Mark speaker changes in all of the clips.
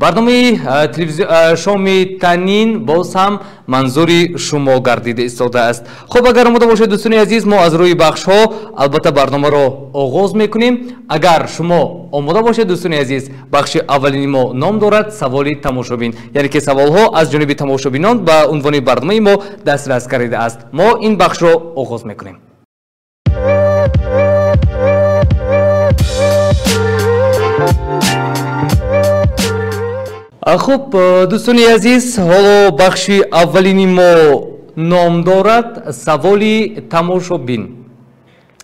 Speaker 1: برنامه شومی تنین باز هم منظوری شما گردیده ایستاده است. خب اگر آماده باشید دوستان عزیز ما از روی بخش ها البته برنامه رو آغاز میکنیم. اگر شما آماده باشید دوستان عزیز بخش اولین ما نام دارد سوالی تماشابین، یعنی که سوال ها از جانب تماشابینان به عنوان برنامه ما دسترس کرده است. ما این بخش رو آغاز میکنیم. خب دوستان عزیز حالا بخش اولین ما نام دارد سوالی تماشابین،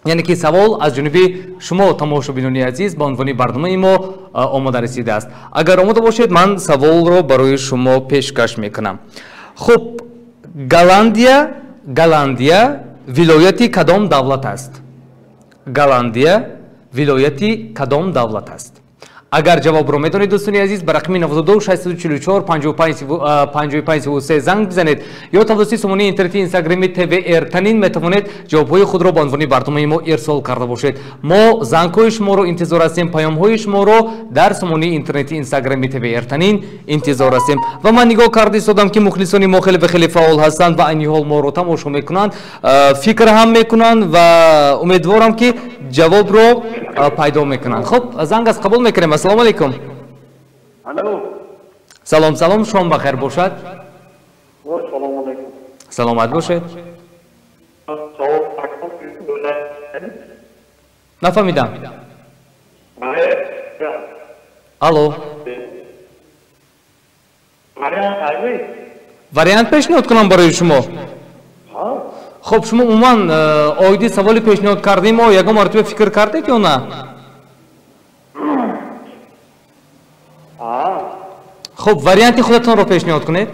Speaker 1: یعنی که سوال از جانب شما تماشابینان عزیز به عنوان برنامه ما آماده رسیده است. اگر آماده باشید من سوال رو برای شما پیشکش میکنم. خب گالندیا ولایتی کدام دولت است؟ گالندیا ولایتی کدام دولت است؟ اگر جواب رو میدونید دوستان عزیز به رقم 92 644 5533 زنگ بزنید یا توسط سامانه اینترنتی اینستاگرامی تیوی ارتنین میتوانید جوابهای خود رو به عنوان برنامه ما ارسال کرده باشید. ما زنگ‌های شما رو انتظار هستیم، پیام‌های شما رو در سامانه اینترنتی اینستاگرامی تیوی ارتنین انتظار هستیم. و من نگاه کرده استادم که مخلصان ما خیلی فعال هستند و عین حال ما رو تماشا میکنند، فکر هم میکنند و امیدوارم که جواب رو پیدا میکنند. خب زنگ از قبول میکنیم. السلام علیکم. سلام شما بخیر باشد.
Speaker 2: سلام علیکم.
Speaker 1: سلامت باشید. نفهمیدم. الو. وریانت پیشنهاد کنم برای شما. خب شما عموما آیدی سوالی پیشنهاد کردیم و یکم مرتبه فکر کردید یا نه؟ خب وریانت خودتون رو پیشنهاد کنید.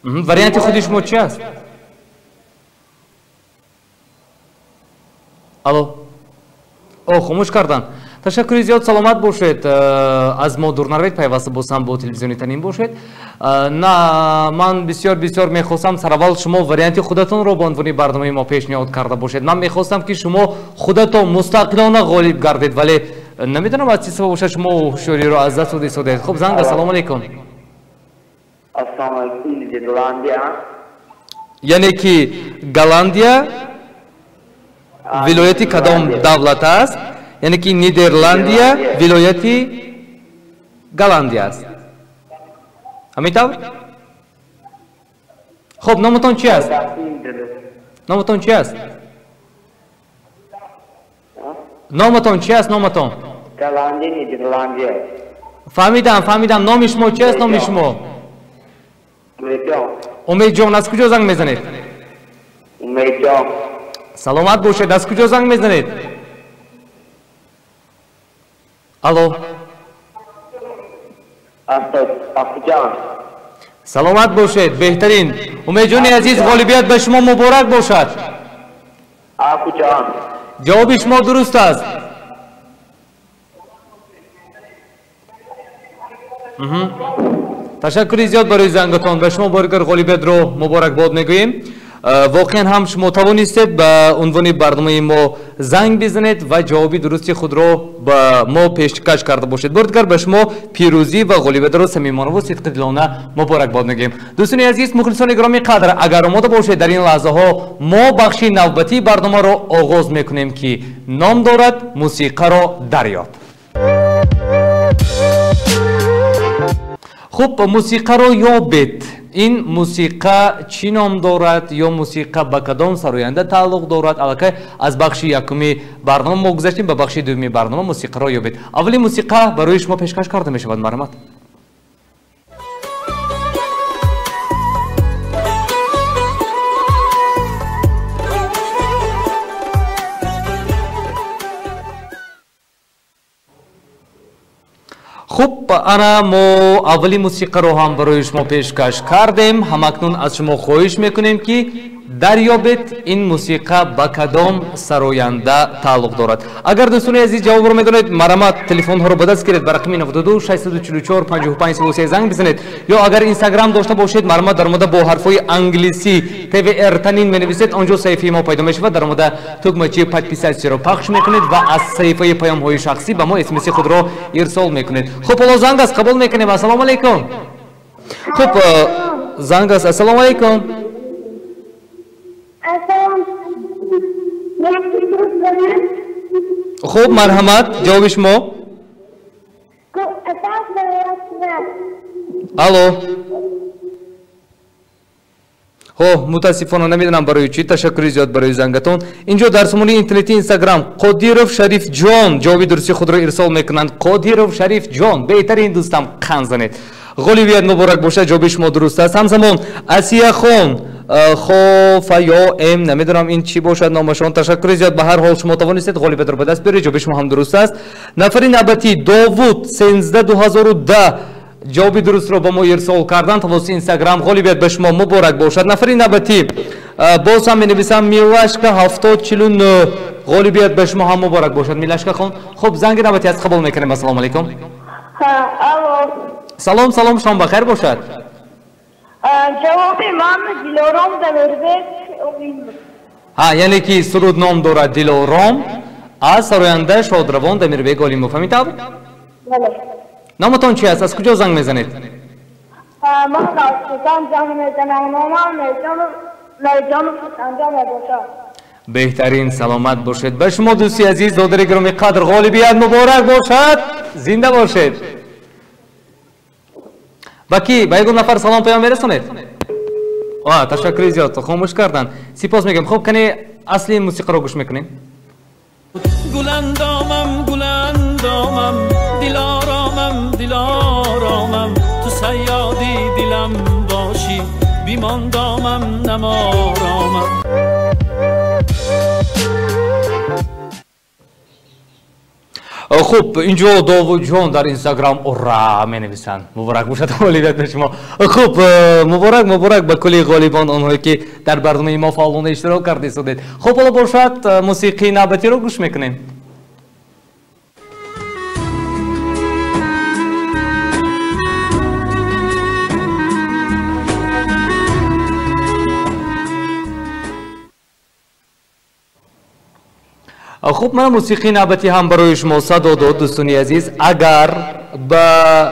Speaker 1: وریانت خودی شما چی است؟ الو. خاموش کردن. تشکر زیاد. سلامت باشید. از ما دور نروید، پیوسته باشم با تلویزیونی تنین باشید. نه من بسیار میخواستم سر اول شما وریانت خودتون رو به عنوان برنامه ما پیشنهاد کرده باشید. من میخواستم که شما خودتون مستقلانه غالب گردید ولی نمیدونم از چی سبب باشه شما هوشیاری رو از دست دادید. خب زنگ. السلام علیکم.
Speaker 2: السلام علیکم. گالندیا
Speaker 1: یعنی که گالندیا ولایتی کدام دولت است؟ یعنی که نیدرلندیا ولایتی گالندیا است. همینطور؟ خب نامتون چی است؟ نامتون چی است؟ نامتون چی است؟ نامتون؟
Speaker 2: گالندیا نیدرلندیا.
Speaker 1: فهمیدم. نام شما چی است؟ نام شما؟ امید جان. از کجا زنگ میزنید؟
Speaker 2: امید جان.
Speaker 1: سلامت باشید. از کجا زنگ میزنید؟ الو.
Speaker 2: افغان.
Speaker 1: سلامت باشید. بهترین. امید جان عزیز غالبیت به شما مبارک باشد.
Speaker 2: افغان.
Speaker 1: جواب شما درست است. تشکر زیاد برای زنگتان. به شما بارگر غالبیت رو مبارک باد میگوییم. واقعا هم شما توانستید به عنوان برنامه ما زنگ بزنید و جوابی درستی خود رو به ما پیشکش کرده باشید. بارگر به شما پیروزی و غالبیت رو صمیمانه و صدق دلانه مبارک باد میگیم. دوستان عزیز مخلصان گرامی قدر، اگر آماده باشید در این لحظه ها ما بخش نوبتی برنامه رو آغاز میکنیم که نام دارد موسیقی رو دریاب. خب موسیقی رو یابید. این موسیقی چی نام دارد یا موسیقی به کدام سراینده تعلق دارد؟ البته از بخش یکمی برنامه ما گذشتیم به بخش دومی برنامه موسیقی رو یابید. اولی موسیقی برای شما پیشکش کرده می شود. مرحمت. خب انا ما اولی موسیقی رو هم برای شما پیشکش کردیم. همکنون از شما خواهش میکنیم که дарёбед ин мусиқа ба кадом сароянда тааллуқ дорад. Агар дӯстони азиз ҷавобро медонед, марҳамат телефонҳоро ба даст гиред ба рақами 92 644 55 33 занг бизанед. Ё агар инстаграм дошта бошед, марҳамат дар мудда бо ҳарфҳои англисӣ TVR танин менависед, онҷо саҳифаи мо пайдо мешавад. Дар мудда тугмачи подписатсияро пахш мекунед ва аз саҳифаи паёмҳои шахсӣ ба мо смс худро ирсол мекунед. Хуб, ҳоло занг аст, қабул мекунем. Ассалому алайкум. Хуб, занг аст. Ассалому алайкум. خب مرحمت جواب شما الو متاسفانه نمیدونم برای چی. تشکر زیاد برای زنگتون. اینجا در سمونه اینترنتی اینستاگرام قادیروف شریف جان جواب درستی خود را ارسال میکنند. قادیروف شریف جان بهترین دوستم قند زنید. غالیبیت مبارک باشه. جواب شما درست است. همزمان اسیا خان خوفیا ام نمیدونم این چی باشد نامشون. تشکر زیاد. به هر حال شما توانستید غالیبیت رو به دست بیارید. جواب شما هم درست است. نفر نبتی داوود 13 2010 جواب درست رو با ما ارسال کردن توسط اینستاگرام. غالیبیت به شما مبارک باشد. نفر نبتی باز هم می‌نویسم میلاشکا 7049 غالیبیت به شما هم مبارک باشد. میلاشکا خان. خب زنگ نبتی از قبول میکنیم. السلام علیکم. سلام سلام شما بخیر باشد.
Speaker 3: جواب من دلارام دمیربک
Speaker 1: ها یعنی که سرود نام دارد دلارام از سراینده شادروان دمیربک علیمو. فهمیدم؟
Speaker 3: بله.
Speaker 1: نامتون چی است؟ از کجا زنگ میزنید؟
Speaker 3: من داستان زنگ میزنم. نامم میجان انجام باشد.
Speaker 1: بهترین سلامت باشید. به شما دوستی عزیز دادر گرامی قدر غالیبیت مبارک باشد. زنده باشید. باکی با یکم نفر سلام پیام برسونید. تشکر زیاد. خاموش کردن. سپاس میگم. خب کنی اصلی موسیقی رو گوش میکنیم.
Speaker 4: گلندامم گلندامم دلارامم دلارامم تو صیادی دلم باشی بیماندامم نمارامم.
Speaker 1: خوب اینجا داوود جان در اینستاگرام اورا می نویسن. مبارک باشد غالیبیت به شما. خوب مبارک به کلی غالیبان آنهایی که در برنامه ما فعالانه اشتراک کرده شدید. خب حالا باشد موسیقی نبتی رو گوش میکنیم. خوب من موسیقی نبتی هم برای شما صدا داد دوستانی عزیز. اگر با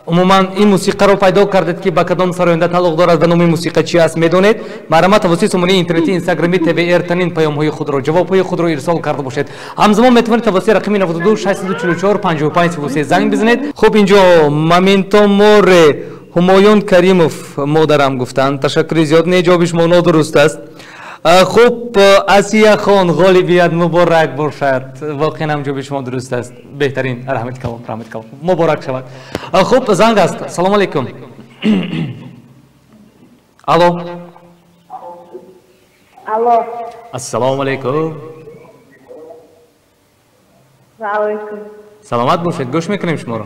Speaker 1: عموما این موسیقی رو پیدا کردید که با کدام سراینده تعلق دارد و نام موسیقی چی است میدونید، مرحمت توسط سمونه اینترنتی اینستاگرامی TVR تنین پیام‌های خود رو جواب‌های خود رو ارسال کرده باشید. همزمان میتونید توسط رقم 92 644 55 33 زنگ بزنید. خب اینجا مامینتو مور همایون کریموف مادرم گفتن. تشکر زیاد. نه جوابش ما درست است. خوب اسیا خان غالیبیت مبارک باشد. واقعا هم جواب شما درست است. بهترین. رحمت کلام مبارک شود. خوب زنگ است. سلام علیکم. الو. السلام علیکم. سلامت باشید. گوش میکنیم شما رو.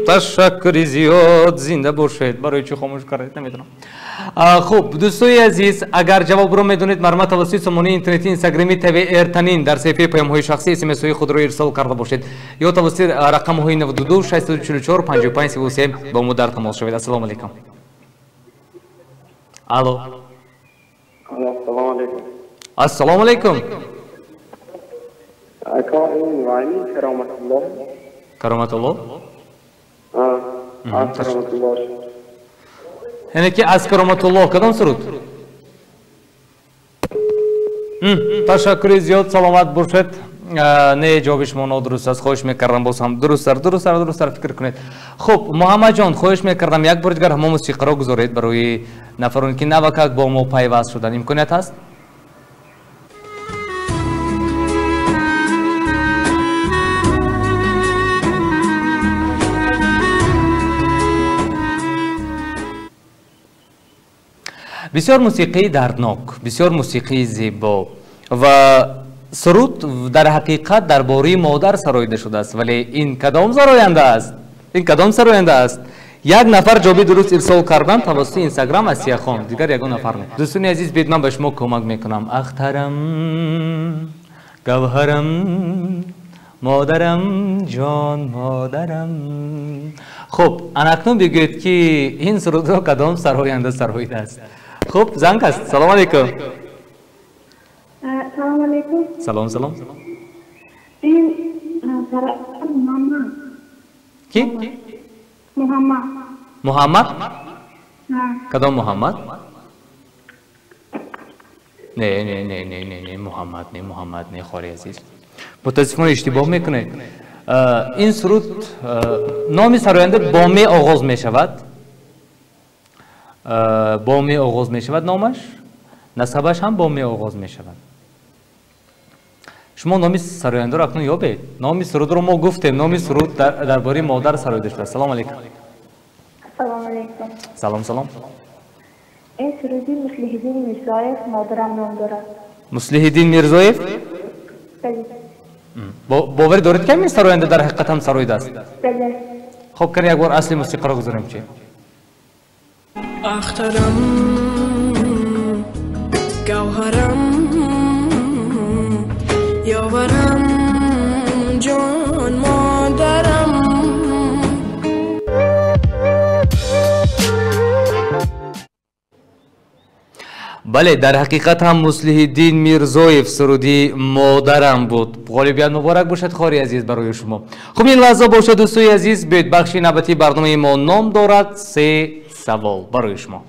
Speaker 1: تشکر زیاد. زنده باشید. برای چی خاموش کردید نمیدونم. خوب دوستای عزیز، اگر جواب رو میدونید مرحمت توسط سمونه اینترنتی اینستاگرامی TVR تنین در صفحه پیام‌های شخصی SMS های خود رو ارسال کرده باشید یا توسط رقم های 92 644 55 33 با ما در تماس شوید. السلام علیکم. الو.
Speaker 2: السلام علیکم.
Speaker 1: السلام علیکم.
Speaker 2: کرامت الله.
Speaker 1: کرامت الله.
Speaker 2: کرامت الله.
Speaker 1: یعنی که از کرامت الله کدام سرود؟ تشکر زیاد. سلامت باشید. نه جواب شما نادرست است. خواهش میکردم باز هم درست فکر کنید. خب محمد جان خواهش میکردم یک بار دیگر همه موسیقی را گذارید برای نفرانی که نوکک با ما پیوست شدن. امکانیت هست؟ بسیار موسیقی دردناک، بسیار موسیقی زیبا و سرود در حقیقت درباره مادر سراینده شده است. ولی این کدام سراینده است؟ یک نفر جوابی درست ارسال کردن توسط اینستاگرام اسیا خان، دیگر یگان نفر نه. دوستان عزیز بیاید من به شما کمک میکنم. اخترم گوهرم مادرم جان مادرم. خب اکنون بگویید که این سرود را کدام سراینده سراییده است؟ خب زنگ است. سلام علیکم.
Speaker 3: سلام علیکم.
Speaker 1: سلام سلام.
Speaker 3: این محمد.
Speaker 1: کی؟
Speaker 3: محمد.
Speaker 1: محمد؟
Speaker 3: نه.
Speaker 1: کدام محمد؟ نه محمد نه محمد نه خوری عزیز. متاسفانه اشتباه میکنه. این سرود نام سراینده با می آغاز می شود. با می آغاز می شود نامش. نسبش هم با می آغاز می شود. شما نام سراینده را اکنون یابید. نام سرود رو ما گفتیم. نام سرود درباره مادر سراییده شده. سلام علیکم.
Speaker 3: سلام علیکم.
Speaker 1: سلام سلام.
Speaker 3: این سرودی مصلح‌الدین میرزایف مادرم نام دارد.
Speaker 1: مصلح‌الدین میرزایف؟
Speaker 3: بله.
Speaker 1: باور دارید که این سراینده در حقیقت هم سراییده است؟
Speaker 3: بله.
Speaker 1: خب کنی یک بار اصل موسیقی را گذاریم چی؟
Speaker 5: اخترم گوهرم یاورم جان مادرم.
Speaker 1: بله در حقیقت هم مصلح‌الدین میرزایف سرودی مادرم بود. غالبیت مبارک باشد خوری عزیز برای شما. خب این لحظه باشد دوستای عزیز بیاید بخش نوبتی برنامه ما نام دارد 3 سوال برای شما.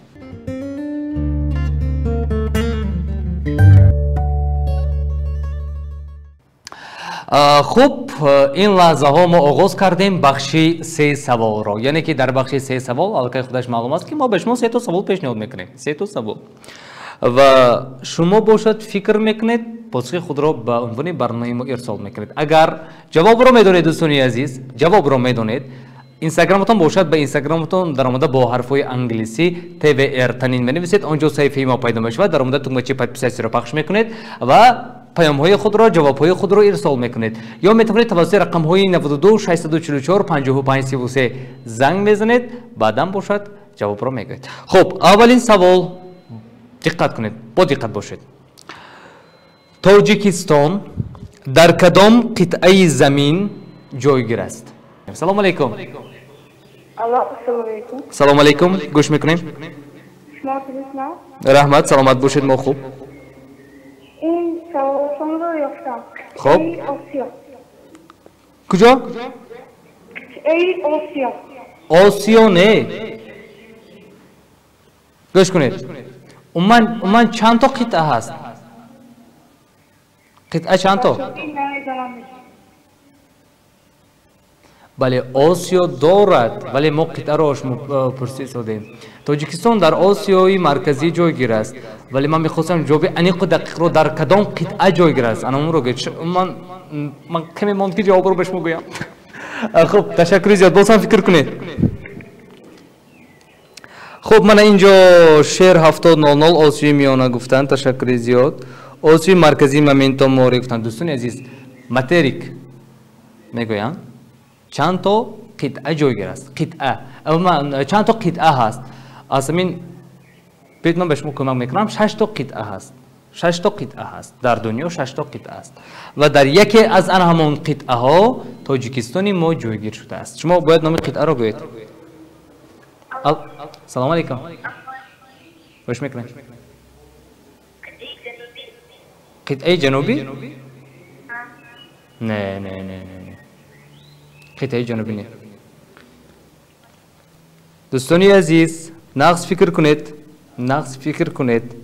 Speaker 1: خب این لحظه ها ما آغاز کردیم بخش 3 سوال را، یعنی که در بخش 3 سوال البته خودش معلوم است که ما به شما 3 تا سوال پیشنهاد میکنیم. 3 تا سوال و شما باشد فکر میکنید پاسخ خود را به عنوان برنامه ما ارسال میکنید. اگر جواب را میدونید دوستان عزیز، جواب را میدونید، اینستاگرامتون باشد به اینستاگرامتون در آمده با حرفای انگلیسی TVR تنین بنویسید، آنجا صفحه ما پیدا میشود، در آمده تکمه پادپیسی را پخش میکنید و پیام های خود را جواب های خود را ارسال میکنید، یا میتونید توسط رقم های 92 644 55 33 زنگ میزنید، بعدا باشد جواب را میگید. خب اولین سوال دقت کنید، با دقت باشید. تاجیکستان در کدام قطعه زمین جایگیر است؟ سلام علیکم.
Speaker 3: سلام علیکم.
Speaker 1: سلام علیکم. گوش میکنیم.
Speaker 3: شما کجاست؟
Speaker 1: رحمت سلامت باشید. ما خوب.
Speaker 3: این سوال شما رو یافتم.
Speaker 1: خب.
Speaker 3: ای آسیا.
Speaker 1: کجا؟
Speaker 3: ای آسیا.
Speaker 1: آسیا نه. گوش کنید. من چند تا قطعه هست؟ قطعه چند تا؟ بله آسیا دارد، ولی ما قطعه را پرسیدیم. تاجیکستان در آسیای مرکزی جایگیر است، ولی من میخواستم جواب انیق و دقیق رو در کدام قطعه جایگیر است. انا اون رو گفت من کمی ماند که جواب رو بهش میگویم. خب تشکر زیاد، بازم فکر کنید. خب من اینجا شهر 7000 آسیای میانه گفتن، تشکر زیاد. آسیای مرکزی ممنتو موری گفتن. دوستان عزیز ماتریک میگویم چند تا قطعه جایگیر است. قطعه اما چند تا قطعه هست؟ آسمین بیت من به شما کمک میکنم. 6 تا قطعه هست. 6 تا قطعه هست در دنیا. 6 تا قطعه است و در یکی از آن همون قطعه ها تاجیکستان ما جایگیر شده است. شما باید نام قطعه را بگویید. سلام علیکم. خوش میکنید. قطعه جنوبی؟ نه نه نه نه قطعه جنوبی نه. دوستانی عزیز نقص فکر کنید، نقص فکر کنید.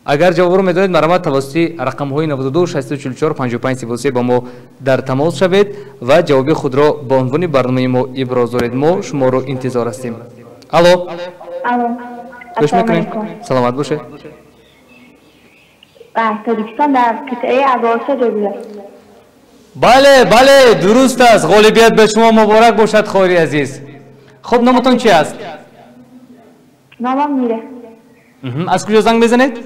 Speaker 1: اگر جواب رو میدونید مرحمت توسط رقم های 92 644 55 33 با ما در تماس شوید و جواب خود را با عنوان برنامه ما ابراز دارید. ما شما رو انتظار هستیم. الو. گوش میکنید. سلامت باشه.
Speaker 3: تاجیکستان در قطعه آسیا جایگیر است.
Speaker 1: بله بله درست است. غالبیت به شما مبارک باشد خوری عزیز. خب نامتون چی است؟
Speaker 3: نامم میره.
Speaker 1: از کجا زنگ بزنید؟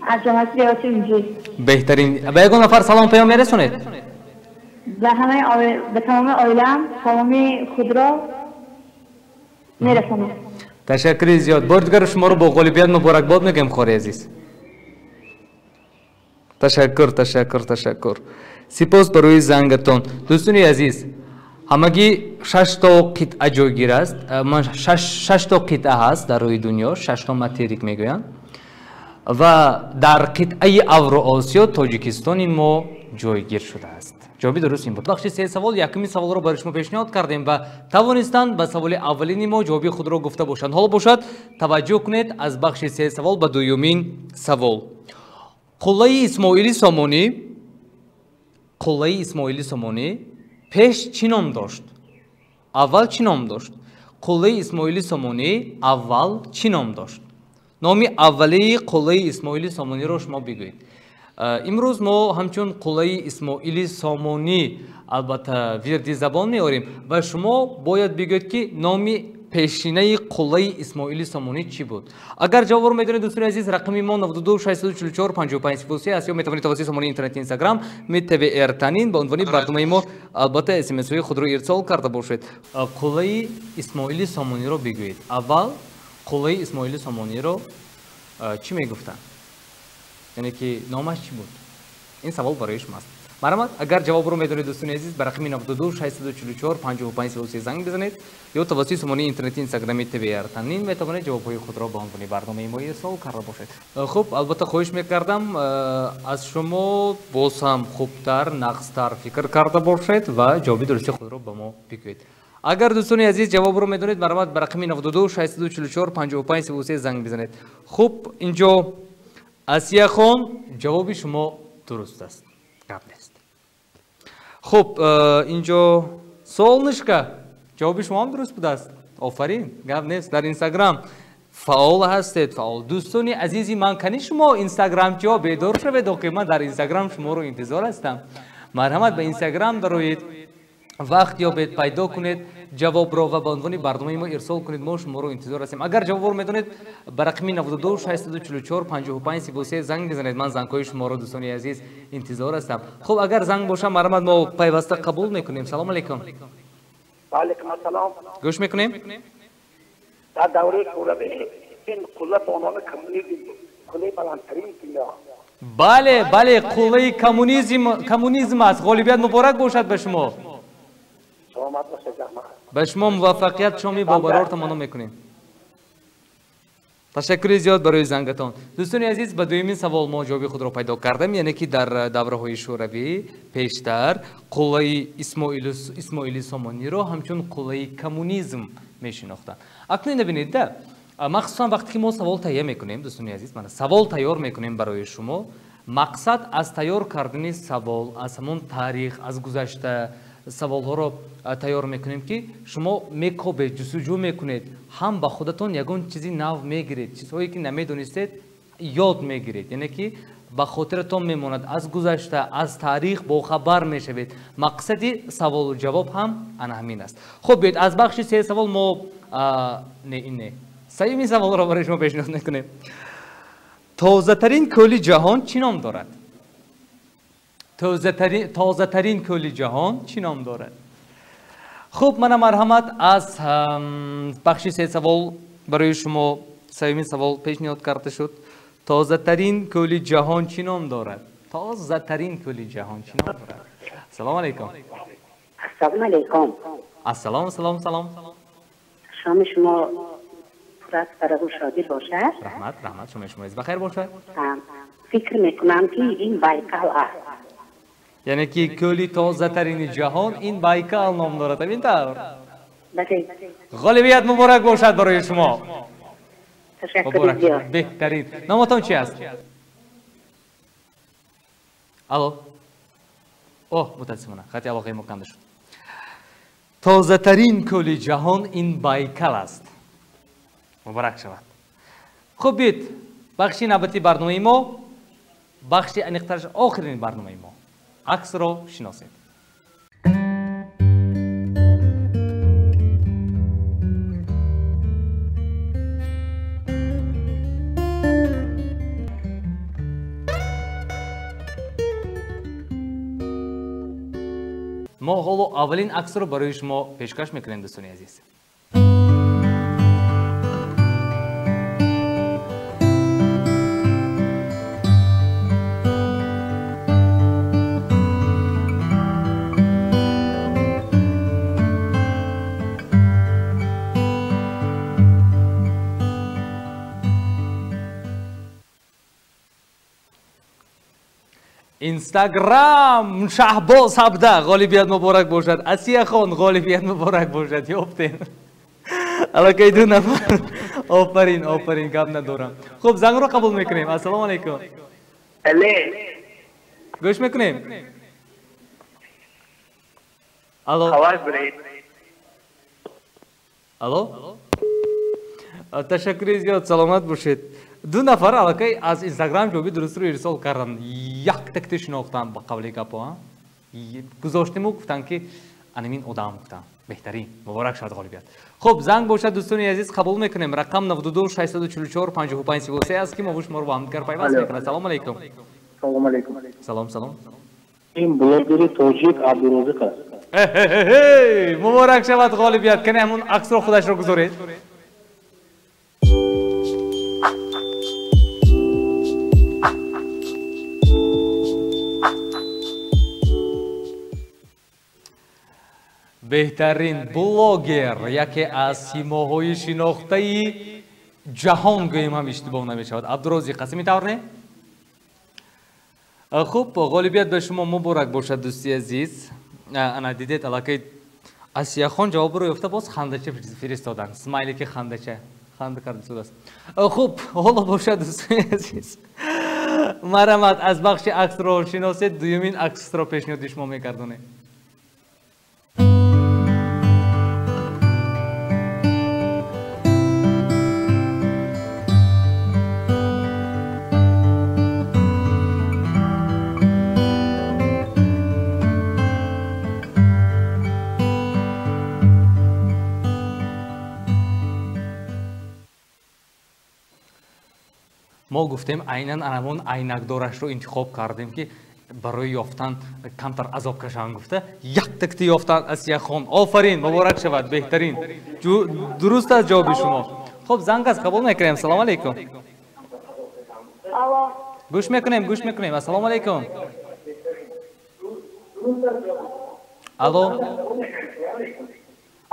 Speaker 3: از جامعه ریاست اینجوری.
Speaker 1: بهترین. به یگان نفر سلام پیام میرسونید؟
Speaker 3: به تمام عائله‌ام، تمام خود را میرسم.
Speaker 1: تشکر زیاد. بردگار شما رو با غالبیت مبارکباد میگم خوری عزیز. تشکر. سپاس برای زنگتون. دوستانی عزیز، همگی 6 تا قطعه جایگیر است. من 6 تا قطعه هست در روی دنیا، 6 تا ماتریک میگویند. و در قطعه اوراسیا تاجیکستان ما جایگیر شده است. جوابی درست این بود. بخش سه سوال یکمی سوال رو برای شما پیشنهاد کردیم و توانستند به سوال اولین ما جوابی خود را گفته باشند. حالا باشد توجه کنید از بخش سه سوال به دومین سوال. قلعه اسماعیلی سامانی پیش چی نام داشت؟ اول چی نام داشت؟ قلعه اسماعیلی سامانی اول چی نام داشت؟ نامی اولی قلعه اسماعیلی سامانی رو شما بگویید. امروز ما همچون قلعه اسماعیلی سامانی البته وردی زبان میاریم و شما باید بگویید که نامی پیشینه قلعه اسماعیلی سامانی چی بود. اگر جواب رو میدونید دوستان عزیز، رقم ما 92 644 55 است یا میتونید توسط شماره اینترنتی اینستاگرام میتوی ارتنین با عنوان برنامه ما البته اس ام اس خود رو ارسال کرده باشید. قلعه اسماعیلی سامانی رو بگویید. اول قلعه اسماعیلی سامانی رو چی میگفتن؟ یعنی که نامش چی بود؟ این سوال برای شماست. مرحمت، اگر جواب رو میدونید دوستان عزیز به رقم 92 644 55 زنگ بزنید یا توسط شماره اینترنتی اینستاگرامی تیوی ارتنین میتونید جوابهای خود را به عنوان برنامه ما ارسال کرده باشید. خب البته خواهش میکردم از شما باز هم خوبتر نقصتر فکر کرده باشید و جواب درستی خود را به ما بگویید. اگر دوستان عزیز جواب رو میدونید مرحمت به رقم 92 644 55 زنگ بزنید. خب اینجا آسیا خان جواب شما درست است. قبل است. خب اینجا سولنشکا جواب شما هم درست بوده است. آفرین، گپ نیست. در اینستاگرام فعال هستید. فعال دوستان عزیزی، من کنی شما اینستاگرام چیا بیدار شوید که من در اینستاگرام شما رو انتظار هستم. مرحمت به اینستاگرام دروید، وقت یا بید پیدا کنید، جواب رو و به عنوان برنامه ما ارسال کنید. ما شما رو انتظار هستیم. اگر جواب رو میدونید به رقم 92 644 55 زنگ بزنید. من زنگ‌های شما رو دوستان عزیز انتظار هستم. خب اگر زنگ باشه مرحمت ما پیوسته قبول میکنیم. سلام علیکم.
Speaker 6: و علیکم السلام.
Speaker 1: گوش میکنیم.
Speaker 6: در دوره شوروی این قله به عنوان کمونیسم قله بلندترین قله.
Speaker 1: بله قله کمونیسم است. غالبیت مبارک باشد به شما.
Speaker 6: سلامت باشید جناب.
Speaker 1: به شما موفقیت شما با برار تمنا میکنیم. تشکر زیاد برای زنگتان. دوستان عزیز به دومین سوال ما جواب خود را پیدا کردیم، یعنی که در دوره‌های شوروی پیشتر قلعه اسماعیلی سامانی را همچون قلعه کمونیسم میشناختند. اکنون ببینید مخصوصا وقتی که ما سوال تهیه میکنیم دوستان عزیز، من سوال تیار میکنیم برای شما، مقصد از تیار کردن سوال از همون تاریخ از گذشته سوال ها رو تیار میکنیم که شما میکوبید، جستجو میکنید، هم با خودتون یگون چیزی نو میگیرید، چیزهایی که نمیدونستید یاد میگیرید، یعنی که با خاطرتون میموند، از گذشته از تاریخ با خبر میشوید. مقصد سوال و جواب هم همین است. خب بیاید از بخش سه سوال ما نه سومین سوال را برای شما پیشنهاد میکنیم. تازه ترین کل جهان چی نام دارد؟ تازه ترین کل جهان چی نام دارد؟ خب من مرحمت از بخش سه سوال برای شما سومین سوال پیشنهاد کرده شد. تازه ترین کل جهان چی نام دارد؟ تازه ترین کل جهان چی نام دارد؟ سلام علیکم.
Speaker 7: السلام علیکم.
Speaker 1: سلام.
Speaker 7: شام شما پر فرح و شادی باشد.
Speaker 1: رحمت شما بخیر باشد.
Speaker 7: فکر میکنم که این بایکل است.
Speaker 1: یعنی که کلی تازه ترین جهان این بایکل نام دارد. این طور
Speaker 7: بله.
Speaker 1: غالبیت مبارک باشد برای شما.
Speaker 7: تشکر زیاد.
Speaker 1: بهترین. نامتون چی است؟ الو. متاسفانه خطی علاقه ما کنده شد. تازه ترین کل جهان این بایکل است. مبارک شود. خب بید بخشی نباتی برنامه ما، بخشی انیقترش آخرین برنامه ما، عکس رو شناسید. ما حالا اولین عکس رو برای شما پیشکش میکنیم دوستان عزیز. اینستاگرام شهباز 17 غالبیت مبارک باشد. اسیه خان غالبیت مبارک باشد. یافتین الکی 2 نفر. آفرین گپ ندارم. خب زنگ رو قبول میکنیم. السلام علیکم. گوش میکنیم. الو. تشکر زیاد. سلامت باشید. 2 نفر الکی از اینستاگرام جوابی درست رو ارسال کردن. یک تک شناختن با قبل گپا. گذاشتیم و گفتن که انمین آدم گفتن. بهترین. مبارک شد غالبیت. خب زنگ باشد دوستان عزیز قبول میکنیم. رقم 92 644 55 33 است که ما با شما رو با هم دیگر پیوست میکنیم. سلام علیکم.
Speaker 6: سلام علیکم.
Speaker 1: سلام.
Speaker 6: این بلاگر توجیه عبدالرزاق است.
Speaker 1: مبارک شود غالبیت. کنه همون عکس رو خودش رو گذارید. بهترین بلاگر یکی از سیماهای شناخته جهان گویم هم اشتباه نمیشود. عبدالرزاق است. میتونه؟ خوب غالبیت به شما مبارک باشد دوستی عزیز. انا دیدید الکی اسیه خان جواب رو یافته باز خندچه فرستادن. اسمایلی که خنده کرده شده است. خوب حالا باشد دوستی عزیز. مرحمت از بخش عکس رو شناسید. دومین عکس رو پیشنهاد شما میگردونه. ما گفتیم عیناً همون عینکدارش رو انتخاب کردیم که برای یافتن کمتر عذاب کشان گفته. یک تکتی یافتن اسیه خان. آفرین مبارک شود. بهترین. درست از جواب شما. خب زنگ از قبول میکنیم. سلام علیکم. گوش میکنیم. السلام علیکم.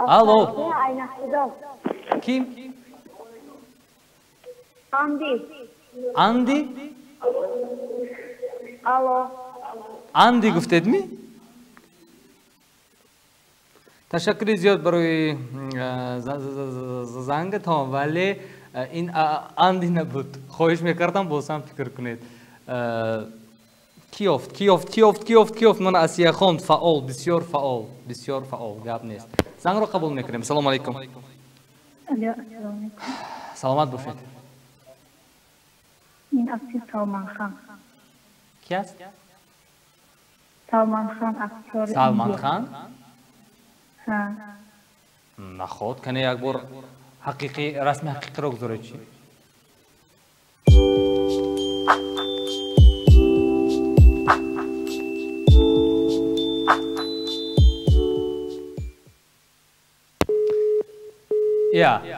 Speaker 1: الو. کیم؟ اندی؟ اندی گفتید می؟ تشکر زیاد برای زنگتان ولی این اندی نبود. خواهش میکردم بازم فکر کنید. کیافت من اسیه خان فعال بسیار فعال گپ نیست. زنگ رو قبول میکنیم. سلام علیکم. سلامت باشید.
Speaker 3: این اکتر سلمان خان.
Speaker 1: کی است؟
Speaker 3: سلمان خان اکتر.
Speaker 1: سلمان خان؟
Speaker 3: ها.
Speaker 1: نخود کنه یک بار رسم حقیقی رو گذاره چی؟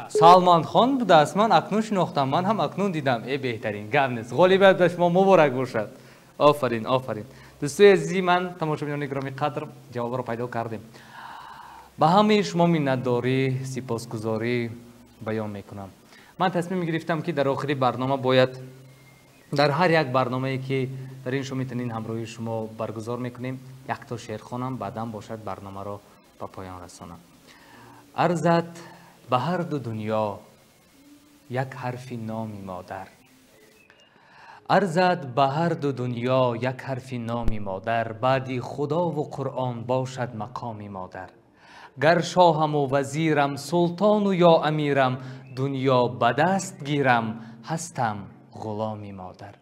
Speaker 1: سلمان خان بوده است. من اکنون شناختم. من هم اکنون دیدم. بهترین گپ نیست. غالبیت به شما مبارک باشد. آفرین. دوستای عزیزی من تماشاچیان گرامی قدر جواب رو پیدا کردیم. به همه شما منتداری سپاسگزاری بیان میکنم. من تصمیم گرفتم که در آخری برنامه باید در هر یک برنامه‌ای که در این شما میتونین همراهی شما برگزار میکنیم یک تا شعر خوانم بعداً باشد برنامه رو به پایان رسانم. عرضت به هر دو دنیا یک حرف نامی مادر. عرضت به هر دو دنیا یک حرف نامی مادر. بعدی خدا و قرآن باشد مقامی مادر. گر شاهم و وزیرم سلطان و یا امیرم دنیا به دست گیرم هستم غلامی مادر.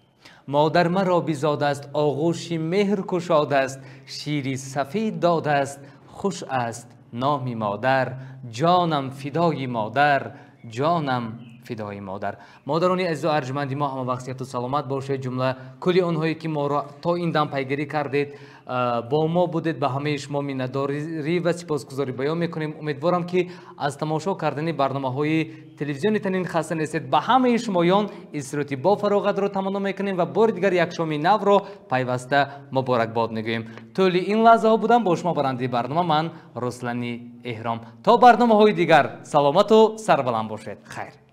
Speaker 1: مادر مرا بیزاده است آغوش مهر کشاده است شیری سفید داده است خوش است نامی مادر. جانم فدای مادر جانم فدای مادر. مادرانی عزیز و ارجمندی ما همه وقت و سلامت باشه. جمله کلی اونهایی که ما را تا این دم پیگیری کردید با ما بودید به همه شما منتداری و سپاسگزاری بیان میکنیم. امیدوارم که از تماشا کردن برنامه‌های تلویزیونی تنین خسته نیستید. به همه شمایان استراتی با فراغت رو تمنا میکنیم و بار دیگر یک شام نو رو پیوسته مبارکباد میگوییم. طول این لحظه ها بودم با شما برنده برنامه من رسلانی احرام. تا برنامه‌های دیگر سلامت و سربلند باشید. خیر.